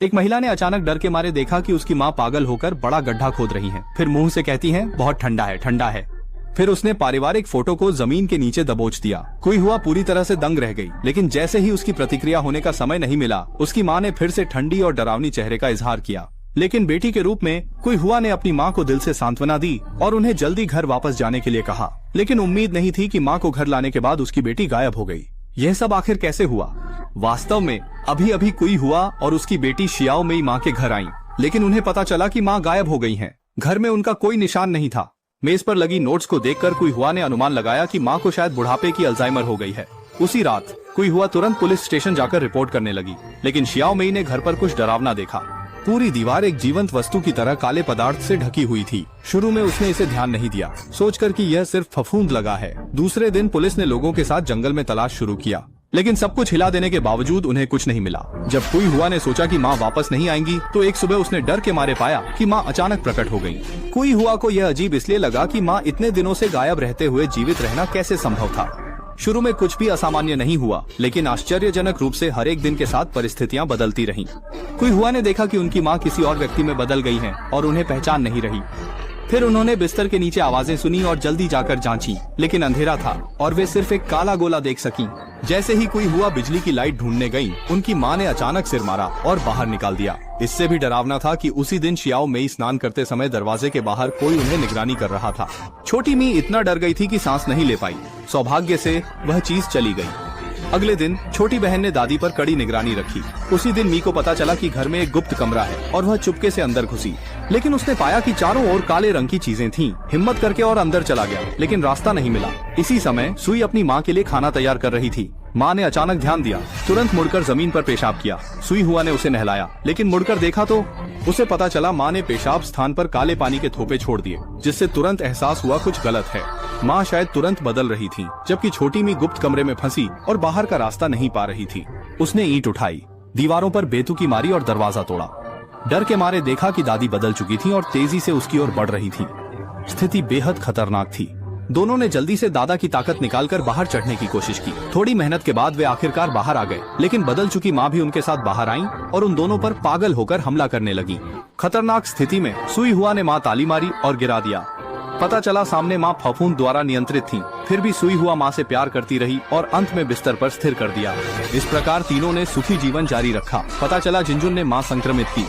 एक महिला ने अचानक डर के मारे देखा कि उसकी माँ पागल होकर बड़ा गड्ढा खोद रही हैं। फिर मुंह से कहती हैं, बहुत ठंडा है, ठंडा है। फिर उसने पारिवारिक फोटो को जमीन के नीचे दबोच दिया। कोई हुआ पूरी तरह से दंग रह गई, लेकिन जैसे ही उसकी प्रतिक्रिया होने का समय नहीं मिला, उसकी माँ ने फिर से ठंडी और डरावनी चेहरे का इजहार किया। लेकिन बेटी के रूप में कोई हुआ ने अपनी माँ को दिल से सांत्वना दी और उन्हें जल्दी घर वापस जाने के लिए कहा। लेकिन उम्मीद नहीं थी कि माँ को घर लाने के बाद उसकी बेटी गायब हो गई। यह सब आखिर कैसे हुआ? वास्तव में अभी अभी कोई हुआ और उसकी बेटी शियाओ मेई माँ के घर आई, लेकिन उन्हें पता चला कि माँ गायब हो गई हैं। घर में उनका कोई निशान नहीं था। मेज पर लगी नोट्स को देखकर कोई हुआ ने अनुमान लगाया कि माँ को शायद बुढ़ापे की अल्जाइमर हो गई है। उसी रात कोई हुआ तुरंत पुलिस स्टेशन जाकर रिपोर्ट करने लगी, लेकिन शियाओ मेई ने घर पर कुछ डरावना देखा। पूरी दीवार एक जीवंत वस्तु की तरह काले पदार्थ से ढकी हुई थी। शुरू में उसने इसे ध्यान नहीं दिया, सोचकर कि यह सिर्फ फफूंद लगा है। दूसरे दिन पुलिस ने लोगों के साथ जंगल में तलाश शुरू किया, लेकिन सब कुछ हिला देने के बावजूद उन्हें कुछ नहीं मिला। जब कोई हुआ ने सोचा कि माँ वापस नहीं आएंगी, तो एक सुबह उसने डर के मारे पाया कि माँ अचानक प्रकट हो गई। कोई हुआ को यह अजीब इसलिए लगा कि माँ इतने दिनों से गायब रहते हुए जीवित रहना कैसे संभव था। शुरू में कुछ भी असामान्य नहीं हुआ, लेकिन आश्चर्यजनक रूप से हर एक दिन के साथ परिस्थितियां बदलती रहीं। कोई हुआ ने देखा कि उनकी माँ किसी और व्यक्ति में बदल गई हैं और उन्हें पहचान नहीं रही। फिर उन्होंने बिस्तर के नीचे आवाजें सुनी और जल्दी जाकर जांची, लेकिन अंधेरा था और वे सिर्फ एक काला गोला देख सकी। जैसे ही कोई हुआ बिजली की लाइट ढूंढने गई, उनकी माँ ने अचानक सिर मारा और बाहर निकाल दिया। इससे भी डरावना था कि उसी दिन शियाओ मेई स्नान करते समय दरवाजे के बाहर कोई उन्हें निगरानी कर रहा था। छोटी मी इतना डर गई थी कि सांस नहीं ले पाई। सौभाग्य से वह चीज चली गई। अगले दिन छोटी बहन ने दादी पर कड़ी निगरानी रखी। उसी दिन मी को पता चला कि घर में एक गुप्त कमरा है और वह चुपके से अंदर घुसी, लेकिन उसने पाया कि चारों ओर काले रंग की चीजें थीं। हिम्मत करके और अंदर चला गया, लेकिन रास्ता नहीं मिला। इसी समय सुई अपनी माँ के लिए खाना तैयार कर रही थी। माँ ने अचानक ध्यान दिया, तुरंत मुड़कर जमीन पर पेशाब किया। सुई हुआ ने उसे नहलाया, लेकिन मुड़कर देखा तो उसे पता चला माँ ने पेशाब स्थान पर काले पानी के थोपे छोड़ दिए, जिससे तुरंत एहसास हुआ कुछ गलत है। माँ शायद तुरंत बदल रही थी, जबकि छोटी मी गुप्त कमरे में फंसी और बाहर का रास्ता नहीं पा रही थी। उसने ईंट उठाई, दीवारों पर बेतुकी मारी और दरवाजा तोड़ा। डर के मारे देखा कि दादी बदल चुकी थी और तेजी से उसकी ओर बढ़ रही थी। स्थिति बेहद खतरनाक थी। दोनों ने जल्दी से दादा की ताकत निकालकर बाहर चढ़ने की कोशिश की। थोड़ी मेहनत के बाद वे आखिरकार बाहर आ गए, लेकिन बदल चुकी माँ भी उनके साथ बाहर आईं और उन दोनों पर पागल होकर हमला करने लगी। खतरनाक स्थिति में सुई हुआ ने माँ ताली मारी और गिरा दिया। पता चला सामने माँ फफूंद द्वारा नियंत्रित थी। फिर भी सुई हुआ माँ से प्यार करती रही और अंत में बिस्तर पर स्थिर कर दिया। इस प्रकार तीनों ने सुखी जीवन जारी रखा। पता चला जिंजुन ने माँ संक्रमित की।